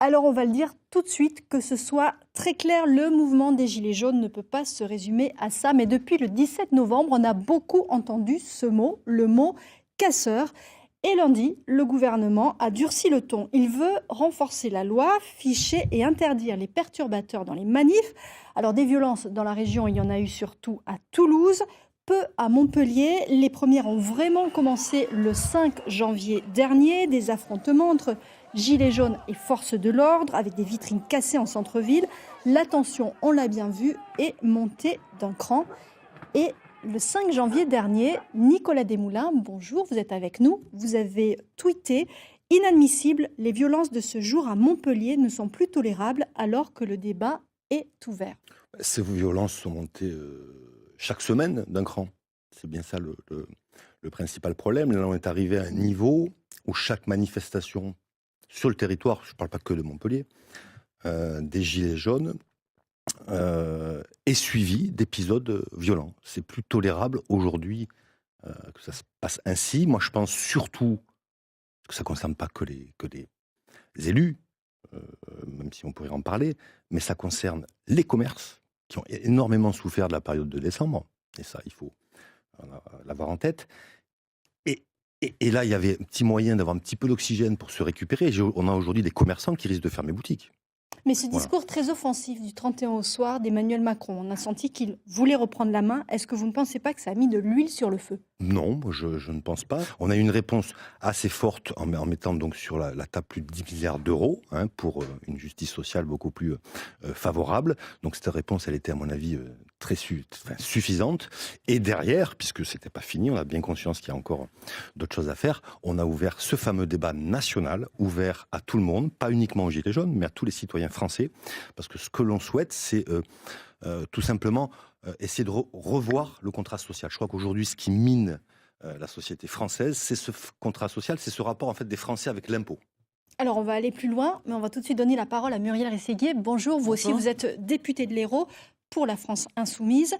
Alors on va le dire tout de suite, que ce soit très clair, le mouvement des Gilets jaunes ne peut pas se résumer à ça. Mais depuis le 17 novembre, on a beaucoup entendu ce mot, le mot casseur. Et lundi, le gouvernement a durci le ton. Il veut renforcer la loi, ficher et interdire les perturbateurs dans les manifs. Alors des violences dans la région, il y en a eu surtout à Toulouse, peu à Montpellier. Les premières ont vraiment commencé le 5 janvier dernier, des affrontements entre Gilets jaunes et forces de l'ordre, avec des vitrines cassées en centre-ville. La tension, on l'a bien vu, est montée d'un cran. Et le 5 janvier dernier, Nicolas Desmoulins, bonjour, vous êtes avec nous. Vous avez tweeté « Inadmissible, les violences de ce jour à Montpellier ne sont plus tolérables alors que le débat est ouvert ». Ces violences sont montées chaque semaine d'un cran. C'est bien ça le principal problème. Là, on est arrivé à un niveau où chaque manifestation sur le territoire, je ne parle pas que de Montpellier, des Gilets jaunes, est suivi d'épisodes violents. C'est plus tolérable aujourd'hui que ça se passe ainsi. Moi, je pense surtout que ça ne concerne pas que les élus, même si on pourrait en parler, mais ça concerne les commerces qui ont énormément souffert de la période de décembre. Et ça, il faut l'avoir en tête. Et là, il y avait un petit moyen d'avoir un petit peu d'oxygène pour se récupérer. On a aujourd'hui des commerçants qui risquent de fermer boutique. Mais ce discours très offensif du 31 au soir d'Emmanuel Macron, on a senti qu'il voulait reprendre la main. Est-ce que vous ne pensez pas que ça a mis de l'huile sur le feu ? Non, moi je ne pense pas. On a eu une réponse assez forte en mettant donc sur la table plus de 10 milliards d'euros pour une justice sociale beaucoup plus favorable. Donc cette réponse, elle était à mon avis suffisante. Et derrière, puisque c'était pas fini, on a bien conscience qu'il y a encore d'autres choses à faire, on a ouvert ce fameux débat national, ouvert à tout le monde, pas uniquement aux Gilets jaunes, mais à tous les citoyens français. Parce que ce que l'on souhaite, c'est tout simplement essayer de revoir le contrat social. Je crois qu'aujourd'hui, ce qui mine la société française, c'est ce contrat social, c'est ce rapport en fait des Français avec l'impôt. Alors, on va aller plus loin, mais on va tout de suite donner la parole à Muriel Rességuier. Bonjour, vous aussi, vous êtes députée de l'Hérault pour la France insoumise.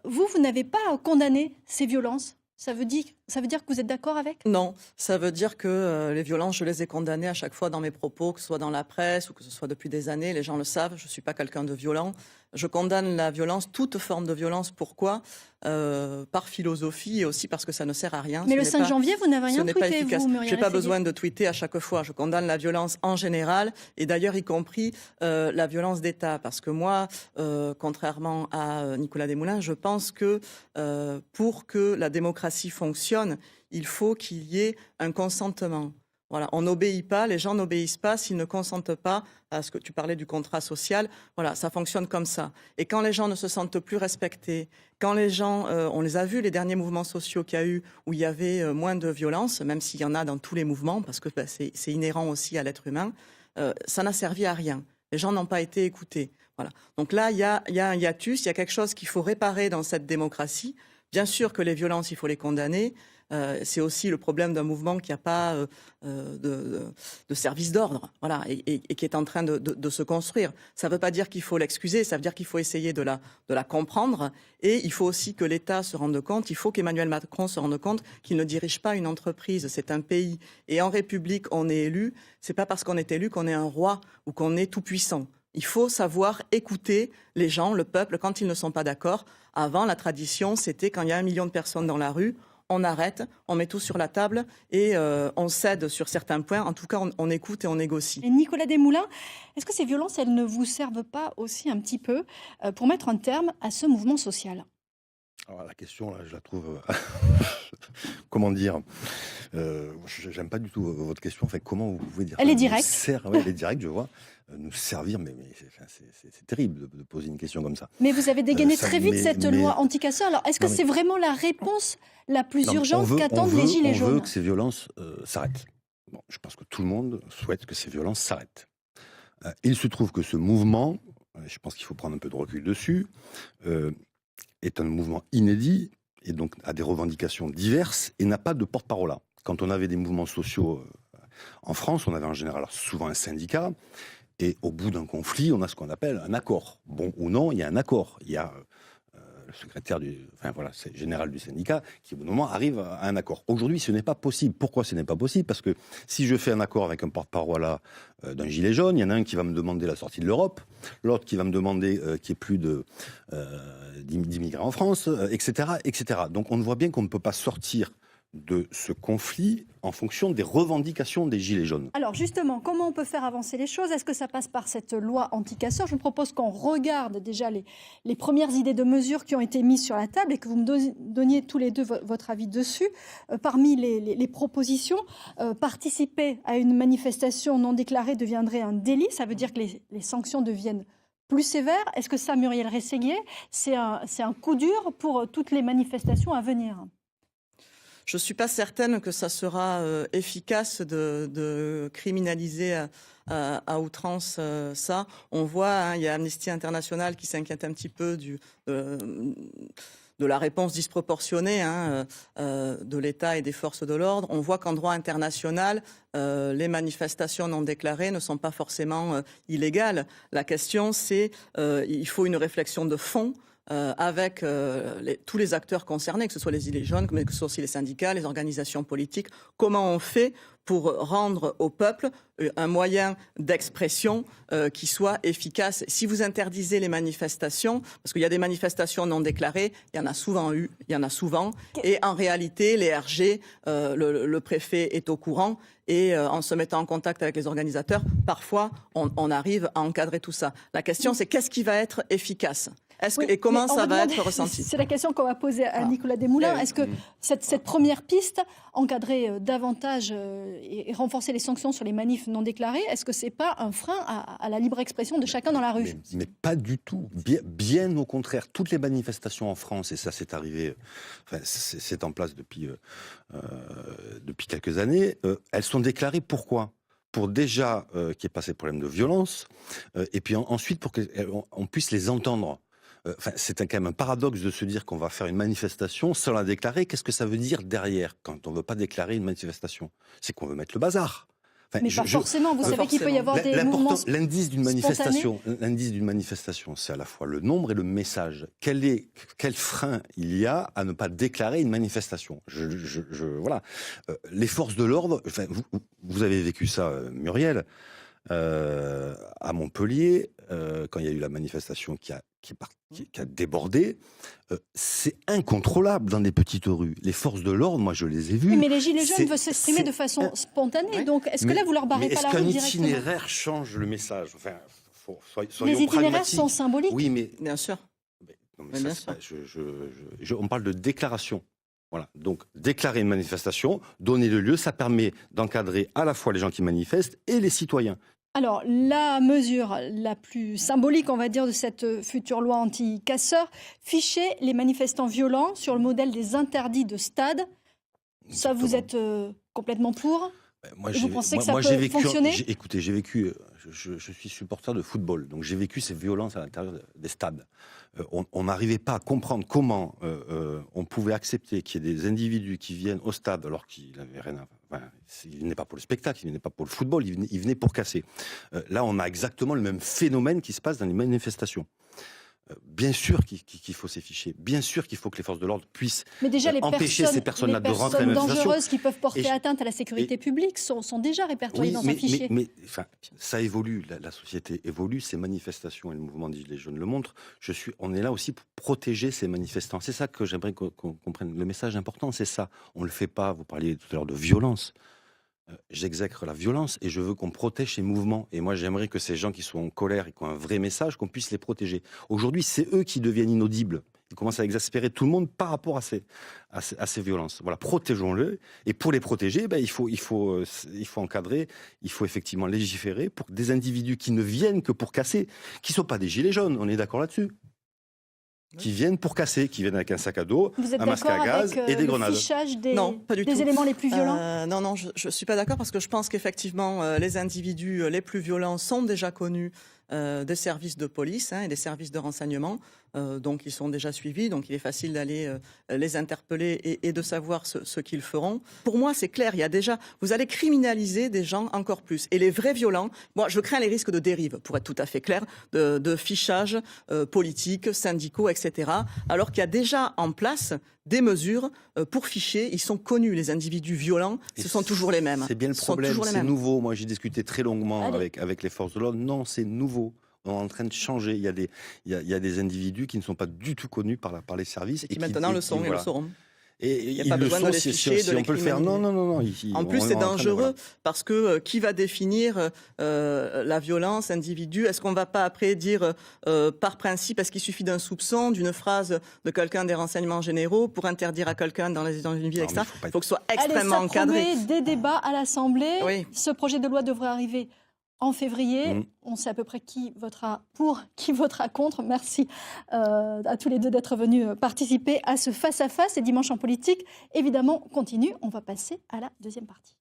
Vous n'avez pas condamné ces violences ? Ça veut dire que vous êtes d'accord avec ? Non, ça veut dire que les violences, je les ai condamnées à chaque fois dans mes propos, que ce soit dans la presse ou que ce soit depuis des années. Les gens le savent, je ne suis pas quelqu'un de violent. Je condamne la violence, toute forme de violence. Pourquoi ? Par philosophie et aussi parce que ça ne sert à rien. Mais le 5 janvier, vous n'avez rien tweeté, vous, Muriel Je n'ai pas Rességuier ? besoin de tweeter à chaque fois. Je condamne la violence en général et d'ailleurs y compris la violence d'État. Parce que moi, contrairement à Nicolas Desmoulins, je pense que pour que la démocratie fonctionne, il faut qu'il y ait un consentement. Voilà, on n'obéit pas, les gens n'obéissent pas s'ils ne consentent pas à ce que tu parlais du contrat social. Voilà, ça fonctionne comme ça. Et quand les gens ne se sentent plus respectés, quand les gens, on les a vus, les derniers mouvements sociaux qu'il y a eu, où il y avait moins de violence, même s'il y en a dans tous les mouvements, parce que c'est inhérent aussi à l'être humain, ça n'a servi à rien. Les gens n'ont pas été écoutés. Voilà. Donc là, il y a un hiatus, il y a quelque chose qu'il faut réparer dans cette démocratie. Bien sûr que les violences, il faut les condamner. C'est aussi le problème d'un mouvement qui n'a pas de service d'ordre, voilà, et qui est en train de se construire. Ça ne veut pas dire qu'il faut l'excuser, ça veut dire qu'il faut essayer de la comprendre. Et il faut aussi que l'État se rende compte, il faut qu'Emmanuel Macron se rende compte qu'il ne dirige pas une entreprise, c'est un pays. Et en République, on est élu, c'est pas parce qu'on est élu qu'on est un roi ou qu'on est tout puissant. Il faut savoir écouter les gens, le peuple, quand ils ne sont pas d'accord. Avant, la tradition, c'était quand il y a 1 million de personnes dans la rue, on arrête, on met tout sur la table et on cède sur certains points. En tout cas, on écoute et on négocie. Et Nicolas Desmoulins, est-ce que ces violences, elles ne vous servent pas aussi un petit peu pour mettre un terme à ce mouvement social ? Alors la question, là, je la trouve... comment dire j'aime pas du tout votre question. Enfin, comment vous pouvez dire... Elle est directe. Elle est directe, je vois. Nous servir, mais c'est terrible de poser une question comme ça. Mais vous avez dégainé très vite cette loi anti-casseurs. Alors, est-ce que c'est vraiment la réponse la plus urgente qu'attendent les Gilets jaunes ? On veut que ces violences s'arrêtent. Bon, je pense que tout le monde souhaite que ces violences s'arrêtent. Il se trouve que ce mouvement, je pense qu'il faut prendre un peu de recul dessus, est un mouvement inédit et donc a des revendications diverses et n'a pas de porte-parole. Quand on avait des mouvements sociaux en France, on avait en général souvent un syndicat. Et au bout d'un conflit, on a ce qu'on appelle un accord. Bon ou non, il y a un accord. Il y a secrétaire général du syndicat, qui au bout d'un moment arrive à un accord. Aujourd'hui, ce n'est pas possible. Pourquoi ce n'est pas possible? Parce que si je fais un accord avec un porte-parole d'un gilet jaune, il y en a un qui va me demander la sortie de l'Europe, l'autre qui va me demander qu'il n'y ait plus d'immigrés en France, etc., etc. Donc on voit bien qu'on ne peut pas sortir de ce conflit en fonction des revendications des Gilets jaunes. Alors justement, comment on peut faire avancer les choses? Est-ce que ça passe par cette loi anti-casseurs? Je vous propose qu'on regarde déjà les premières idées de mesures qui ont été mises sur la table et que vous me donniez tous les deux votre avis dessus. Parmi les propositions, participer à une manifestation non déclarée deviendrait un délit. Ça veut dire que les sanctions deviennent plus sévères. Est-ce que ça, Muriel Rességuier, c'est un coup dur pour toutes les manifestations à venir? Je ne suis pas certaine que ça sera efficace de criminaliser à outrance ça. On voit, il y a Amnesty International qui s'inquiète un petit peu de la réponse disproportionnée de l'État et des forces de l'ordre. On voit qu'en droit international, les manifestations non déclarées ne sont pas forcément illégales. La question, c'est il faut une réflexion de fond avec tous les acteurs concernés, que ce soit les Gilets jaunes, mais que ce soit aussi les syndicats, les organisations politiques. Comment on fait pour rendre au peuple un moyen d'expression qui soit efficace? Si vous interdisez les manifestations, parce qu'il y a des manifestations non déclarées, il y en a souvent eu, il y en a souvent, et en réalité, les RG, le préfet est au courant, et en se mettant en contact avec les organisateurs, parfois, on arrive à encadrer tout ça. La question, c'est qu'est-ce qui va être efficace ? Et comment ça va être ressenti? C'est la question qu'on va poser à Nicolas Desmoulins. Est-ce que cette première piste, encadrer davantage et renforcer les sanctions sur les manifs non déclarés, est-ce que ce n'est pas un frein à la libre expression de chacun dans la rue? Mais pas du tout. Bien au contraire. Toutes les manifestations en France, et ça c'est arrivé, c'est en place depuis quelques années, elles sont déclarées. Pourquoi? Pour déjà qu'il n'y ait pas ces problèmes de violence, et puis ensuite pour qu'on puisse les entendre. C'est quand même un paradoxe de se dire qu'on va faire une manifestation sans la déclarer. Qu'est-ce que ça veut dire derrière quand on ne veut pas déclarer une manifestation? C'est qu'on veut mettre le bazar. Mais pas forcément. Vous savez qu'il peut y avoir des mouvements L'indice d'une manifestation, c'est à la fois le nombre et le message. Quel frein il y a à ne pas déclarer une manifestation? Voilà. Les forces de l'ordre, vous avez vécu ça, Muriel, à Montpellier, quand il y a eu la manifestation qui a débordé, c'est incontrôlable dans des petites rues. Les forces de l'ordre, moi je les ai vues. Mais les Gilets jaunes veulent s'exprimer de façon spontanée, ouais. Donc est-ce que là vous leur barrez pas la route directement? Est-ce qu'un itinéraire change le message? Les itinéraires sont symboliques. Oui, mais bien sûr. On parle de déclaration. Voilà. Donc, déclarer une manifestation, donner le lieu, ça permet d'encadrer à la fois les gens qui manifestent et les citoyens. Alors, la mesure la plus symbolique, on va dire, de cette future loi anti-casseurs, ficher les manifestants violents sur le modèle des interdits de stade. Ça, vous êtes complètement pour? Vous pensez que ça peut fonctionner? Écoutez, j'ai vécu, je suis supporter de football, donc j'ai vécu ces violences à l'intérieur des stades. On n'arrivait pas à comprendre comment on pouvait accepter qu'il y ait des individus qui viennent au stade alors qu'ils n'avaient rien à... Ils venaient pas pour le spectacle, ils venaient pas pour le football, ils venaient pour casser. Là, on a exactement le même phénomène qui se passe dans les manifestations. Bien sûr qu'il faut ces fichiers, bien sûr qu'il faut que les forces de l'ordre puissent empêcher ces personnes-là de rentrer dans la manifestation. Les personnes dangereuses qui peuvent porter atteinte à la sécurité publique sont déjà répertoriées dans un fichier. Mais ça évolue, la société évolue, ces manifestations et le mouvement des Gilets jaunes le montrent. On est là aussi pour protéger ces manifestants. C'est ça que j'aimerais qu'on comprenne. Le message important, c'est ça. On ne le fait pas, vous parliez tout à l'heure de violence. J'exècre la violence et je veux qu'on protège ces mouvements. Et moi, j'aimerais que ces gens qui sont en colère et qui ont un vrai message, qu'on puisse les protéger. Aujourd'hui, c'est eux qui deviennent inaudibles. Ils commencent à exaspérer tout le monde par rapport à ces violences. Voilà, protégeons-le. Et pour les protéger, il faut encadrer, il faut effectivement légiférer pour que des individus qui ne viennent que pour casser, qui ne sont pas des gilets jaunes, on est d'accord là-dessus, qui viennent pour casser, qui viennent avec un sac à dos, un masque à gaz et des grenades. Le fichage des tout. Éléments les plus violents? Non, je ne suis pas d'accord parce que je pense qu'effectivement, les individus les plus violents sont déjà connus des services de police et des services de renseignement. donc ils sont déjà suivis, donc il est facile d'aller les interpeller et de savoir ce qu'ils feront. Pour moi, c'est clair, il y a déjà, vous allez criminaliser des gens encore plus. Et les vrais violents, moi je crains les risques de dérive, pour être tout à fait clair, de fichage politique, syndicaux, etc. Alors qu'il y a déjà en place des mesures pour ficher. Ils sont connus, les individus violents, ce sont toujours les mêmes. C'est bien le problème, c'est nouveau. Moi, j'ai discuté très longuement avec les forces de l'ordre. Non, c'est nouveau. On est en train de changer. Il y a des individus qui ne sont pas du tout tout connus par les services. Et qui maintenant le sont et le sauront. Et il n'y a pas besoin de les ficher, si on peut le faire. Non. En plus, c'est dangereux parce que qui va définir la violence individu? Est-ce qu'on ne va pas après dire par principe, est-ce qu'il suffit d'un soupçon, d'une phrase de quelqu'un des renseignements généraux pour interdire à quelqu'un dans une ville, etc. Il faut que ce soit extrêmement encadré. Ça promet des débats à l'Assemblée. Oui. Ce projet de loi devrait arriver en février. On sait à peu près qui votera pour, qui votera contre. Merci à tous les deux d'être venus participer à ce face-à-face. Et Dimanche en politique, évidemment, continue. On va passer à la deuxième partie.